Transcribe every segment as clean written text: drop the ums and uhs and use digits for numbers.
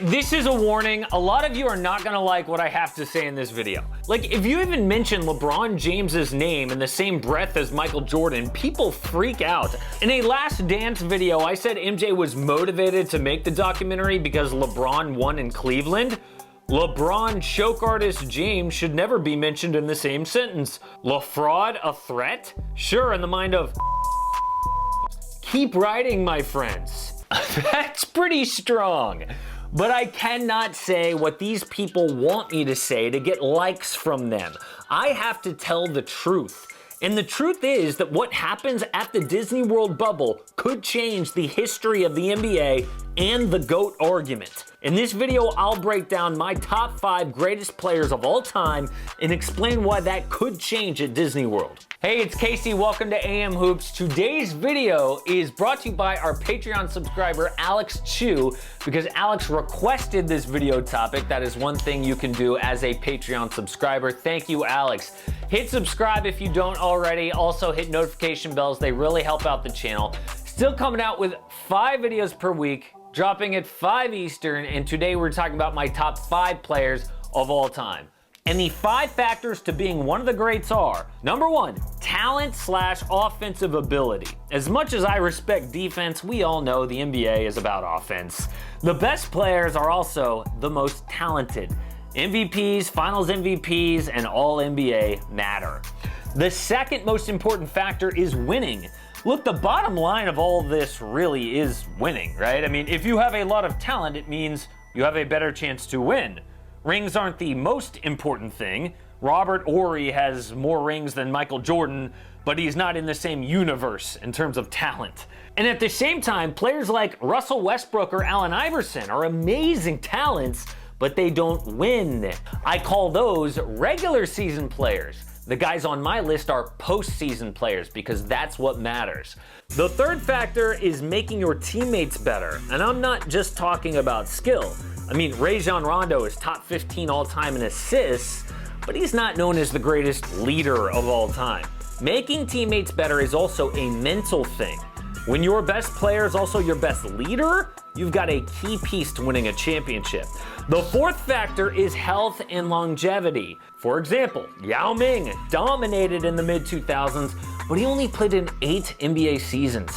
This is a warning. A lot of you are not gonna like what I have to say in this video. Like, if you even mention LeBron James's name in the same breath as Michael Jordan, people freak out. In a Last Dance video, I said MJ was motivated to make the documentary because LeBron won in Cleveland. LeBron choke artist James should never be mentioned in the same sentence. LaFraud a threat? Sure, in the mind of keep writing, my friends. That's pretty strong. But I cannot say what these people want me to say to get likes from them. I have to tell the truth. And the truth is that what happens at the Disney World bubble could change the history of the NBA and the GOAT argument. In this video, I'll break down my top 5 greatest players of all time and explain why that could change at Disney World. Hey, it's Casey. Welcome to AM Hoops. Today's video is brought to you by our Patreon subscriber, Alex Chu, because Alex requested this video topic. That is one thing you can do as a Patreon subscriber. Thank you, Alex. Hit subscribe if you don't already. Also hit notification bells. They really help out the channel. Still coming out with 5 videos per week, dropping at 5 Eastern, and today we're talking about my top 5 players of all time. And the 5 factors to being one of the greats are, number 1, talent/offensive ability. As much as I respect defense, we all know the NBA is about offense. The best players are also the most talented. MVPs, Finals MVPs, and all NBA matter. The second most important factor is winning. Look, the bottom line of all this really is winning, right? I mean, if you have a lot of talent, it means you have a better chance to win. Rings aren't the most important thing. Robert Horry has more rings than Michael Jordan, but he's not in the same universe in terms of talent. And at the same time, players like Russell Westbrook or Allen Iverson are amazing talents, but they don't win. I call those regular season players. The guys on my list are postseason players because that's what matters. The third factor is making your teammates better. And I'm not just talking about skill. I mean, Rajon Rondo is top 15 all time in assists, but he's not known as the greatest leader of all time. Making teammates better is also a mental thing. When your best player is also your best leader, you've got a key piece to winning a championship. The fourth factor is health and longevity. For example, Yao Ming dominated in the mid-2000s, but he only played in 8 NBA seasons.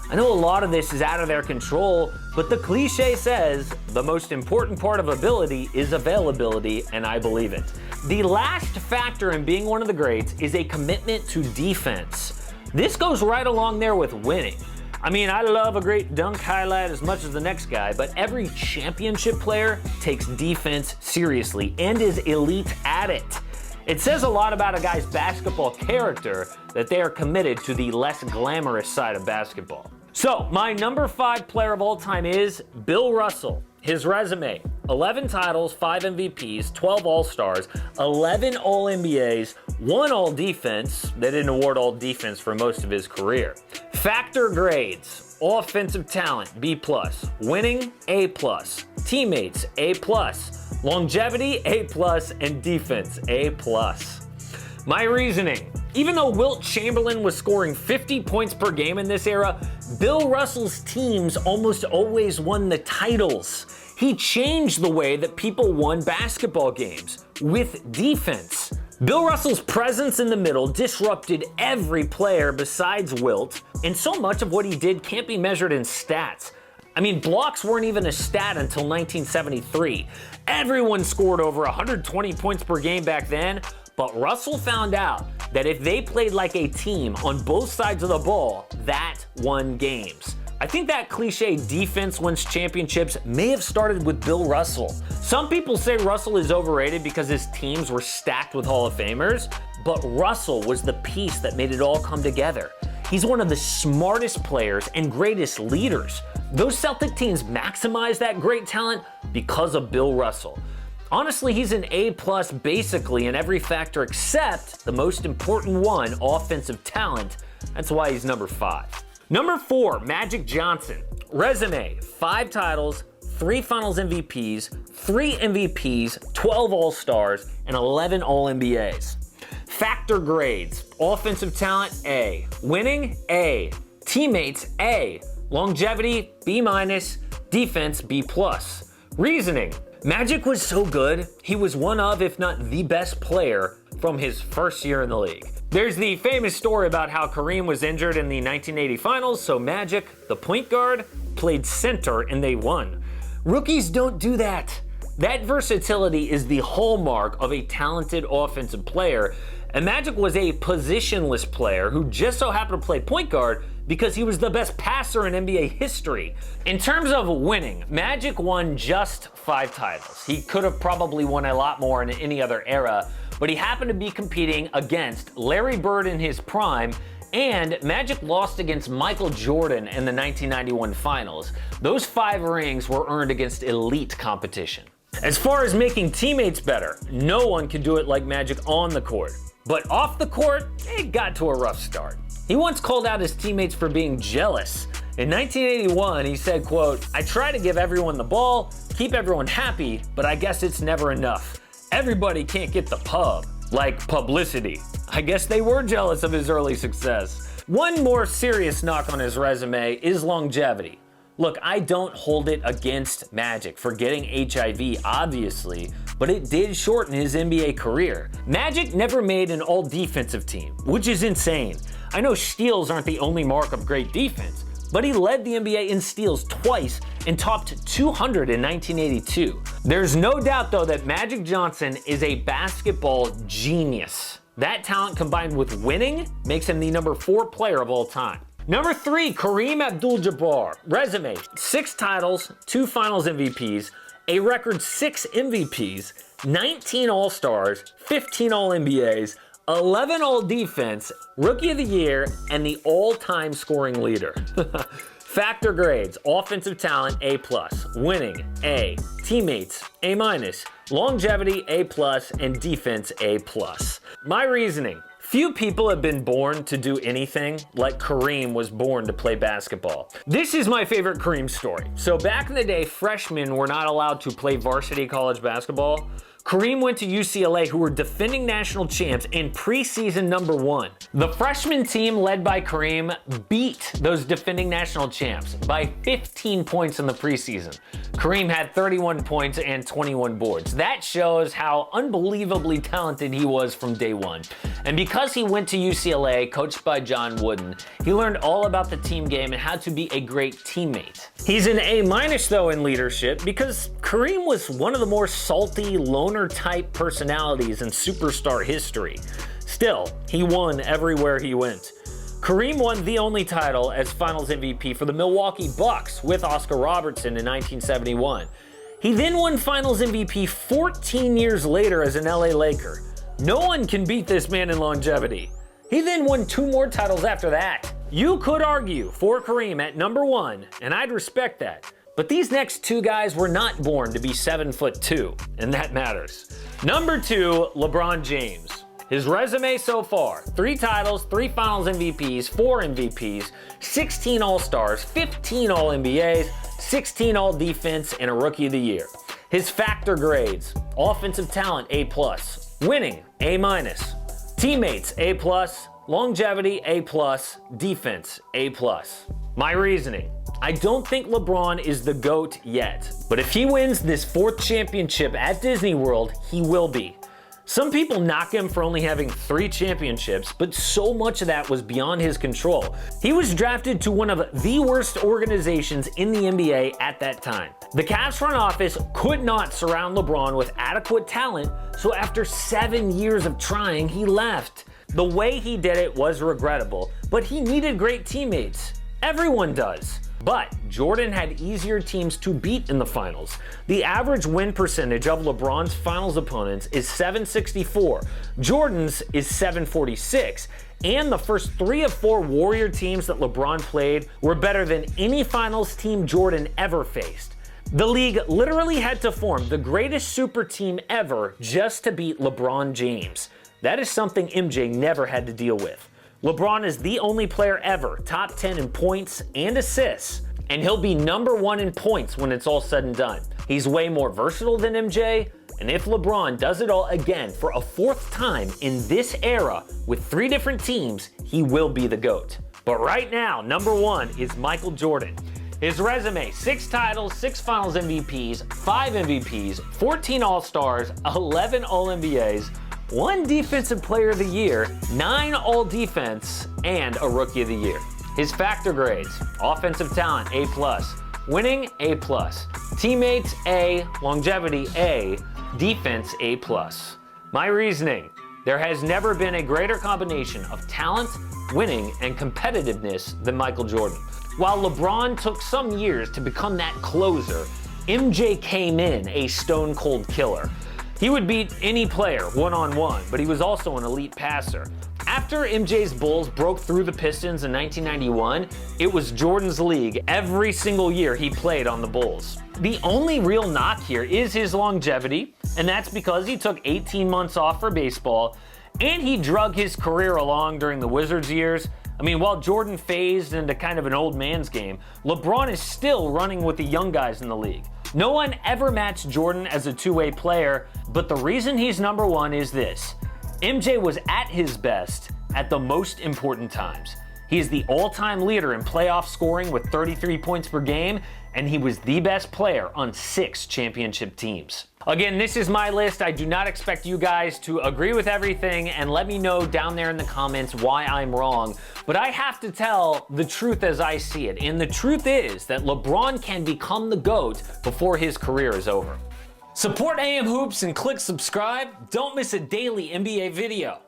I know a lot of this is out of their control, but the cliche says the most important part of ability is availability, and I believe it. The last factor in being one of the greats is a commitment to defense. This goes right along there with winning. I mean, I love a great dunk highlight as much as the next guy, but every championship player takes defense seriously and is elite at it. It says a lot about a guy's basketball character that they are committed to the less glamorous side of basketball. So, my number 5 player of all time is Bill Russell. His resume, 11 titles, 5 MVPs, 12 All-Stars, 11 All-NBAs, 1 All-Defense. They didn't award All-Defense for most of his career. Factor grades, offensive talent, B+, winning, A+, teammates, A+, longevity, A+, and defense, A+. My reasoning, even though Wilt Chamberlain was scoring 50 points per game in this era, Bill Russell's teams almost always won the titles. He changed the way that people won basketball games with defense. Bill Russell's presence in the middle disrupted every player besides Wilt, and so much of what he did can't be measured in stats. I mean, blocks weren't even a stat until 1973. Everyone scored over 120 points per game back then, but Russell found out that if they played like a team on both sides of the ball, that won games. I think that cliche defense wins championships may have started with Bill Russell. Some people say Russell is overrated because his teams were stacked with Hall of Famers, but Russell was the piece that made it all come together. He's one of the smartest players and greatest leaders. Those Celtic teams maximized that great talent because of Bill Russell. Honestly, he's an A+ basically in every factor except the most important one, offensive talent. That's why he's number 5. Number 4, Magic Johnson. Resume, 5 titles, 3 Finals MVPs, 3 MVPs, 12 All-Stars, and 11 All-NBAs. Factor grades, offensive talent, A. Winning, A. Teammates, A. Longevity, B-, defense, B+. Reasoning. Magic was so good, he was one of, if not the best player from his first year in the league. There's the famous story about how Kareem was injured in the 1980 finals, so Magic, the point guard, played center and they won. Rookies don't do that. That versatility is the hallmark of a talented offensive player, and Magic was a positionless player who just so happened to play point guard because he was the best passer in NBA history. In terms of winning, Magic won just 5 titles. He could have probably won a lot more in any other era, but he happened to be competing against Larry Bird in his prime, and Magic lost against Michael Jordan in the 1991 finals. Those 5 rings were earned against elite competition. As far as making teammates better, no one can do it like Magic on the court. But off the court, it got to a rough start. He once called out his teammates for being jealous. In 1981, he said, quote, "I try to give everyone the ball, keep everyone happy, but I guess it's never enough. Everybody can't get the pub, like publicity." I guess they were jealous of his early success. One more serious knock on his resume is longevity. Look, I don't hold it against Magic for getting HIV, obviously, but it did shorten his NBA career. Magic never made an all-defensive team, which is insane. I know steals aren't the only mark of great defense, but he led the NBA in steals twice and topped 200 in 1982. There's no doubt, though, that Magic Johnson is a basketball genius. That talent combined with winning makes him the number 4 player of all time. Number 3, Kareem ABDUL-JABBAR. Resume: 6 titles, 2 Finals MVPs, a record 6 MVPs, 19 All-Stars, 15 All-NBAs, 11 All-Defense, Rookie of the Year, and the all-time scoring leader. Factor grades: offensive talent, A+, winning, A, teammates, A-, longevity, A+, and defense, A+. My reasoning: few people have been born to do anything like Kareem was born to play basketball. This is my favorite Kareem story. So back in the day, freshmen were not allowed to play varsity college basketball. Kareem went to UCLA, who were defending national champs in preseason number 1. The freshman team led by Kareem beat those defending national champs by 15 points in the preseason. Kareem had 31 points and 21 boards. That shows how unbelievably talented he was from day one. And because he went to UCLA, coached by John Wooden, he learned all about the team game and how to be a great teammate. He's an A- though in leadership because Kareem was one of the more salty, loner type personalities in superstar history. Still, he won everywhere he went. Kareem won the only title as Finals MVP for the Milwaukee Bucks with Oscar Robertson in 1971. He then won Finals MVP 14 years later as an LA Laker. No one can beat this man in longevity. He then won 2 more titles after that. You could argue for Kareem at number 1, and I'd respect that. But these next 2 guys were not born to be 7'2", and that matters. Number 2, LeBron James. His resume so far: 3 titles, 3 Finals MVPs, 4 MVPs, 16 All-Stars, 15 All-NBAs, 16 All-Defense, and a Rookie of the Year. His factor grades: offensive talent, A+, winning, A-, teammates, A+, longevity, A+, defense, A+. My reasoning: I don't think LeBron is the GOAT yet, but if he wins this 4th championship at Disney World, he will be. Some people knock him for only having 3 championships, but so much of that was beyond his control. He was drafted to one of the worst organizations in the NBA at that time. The Cavs front office could not surround LeBron with adequate talent, so after 7 years of trying, he left. The way he did it was regrettable, but he needed great teammates. Everyone does. But Jordan had easier teams to beat in the finals. The average win percentage of LeBron's finals opponents is .764, Jordan's is .746, and the first 3 of 4 Warrior teams that LeBron played were better than any finals team Jordan ever faced. The league literally had to form the greatest super team ever just to beat LeBron James. That is something MJ never had to deal with. LeBron is the only player ever top 10 in points and assists, and he'll be number 1 in points when it's all said and done. He's way more versatile than MJ, and if LeBron does it all again for a 4th time in this era with 3 different teams, he will be the GOAT. But right now, number 1 is Michael Jordan. His resume: 6 titles, 6 Finals MVPs, 5 MVPs, 14 All-Stars, 11 All-NBAs, 1 Defensive Player of the Year, 9 All-Defense, and a Rookie of the Year. His factor grades: offensive talent, A+, winning, A+, teammates, A, longevity, A, defense, A+. My reasoning: there has never been a greater combination of talent, winning, and competitiveness than Michael Jordan. While LeBron took some years to become that closer, MJ came in a stone-cold killer. He would beat any player one-on-one, but he was also an elite passer. After MJ's Bulls broke through the Pistons in 1991, it was Jordan's league every single year he played on the Bulls. The only real knock here is his longevity, and that's because he took 18 months off for baseball, and he drug his career along during the Wizards years. I mean, while Jordan phased into kind of an old man's game, LeBron is still running with the young guys in the league. No one ever matched Jordan as a two-way player, but the reason he's number one is this: MJ was at his best at the most important times. He is the all-time leader in playoff scoring with 33 points per game, and he was the best player on 6 championship teams. Again, this is my list. I do not expect you guys to agree with everything, and let me know down there in the comments why I'm wrong. But I have to tell the truth as I see it, and the truth is that LeBron can become the GOAT before his career is over. Support AM Hoops and click subscribe. Don't miss a daily NBA video.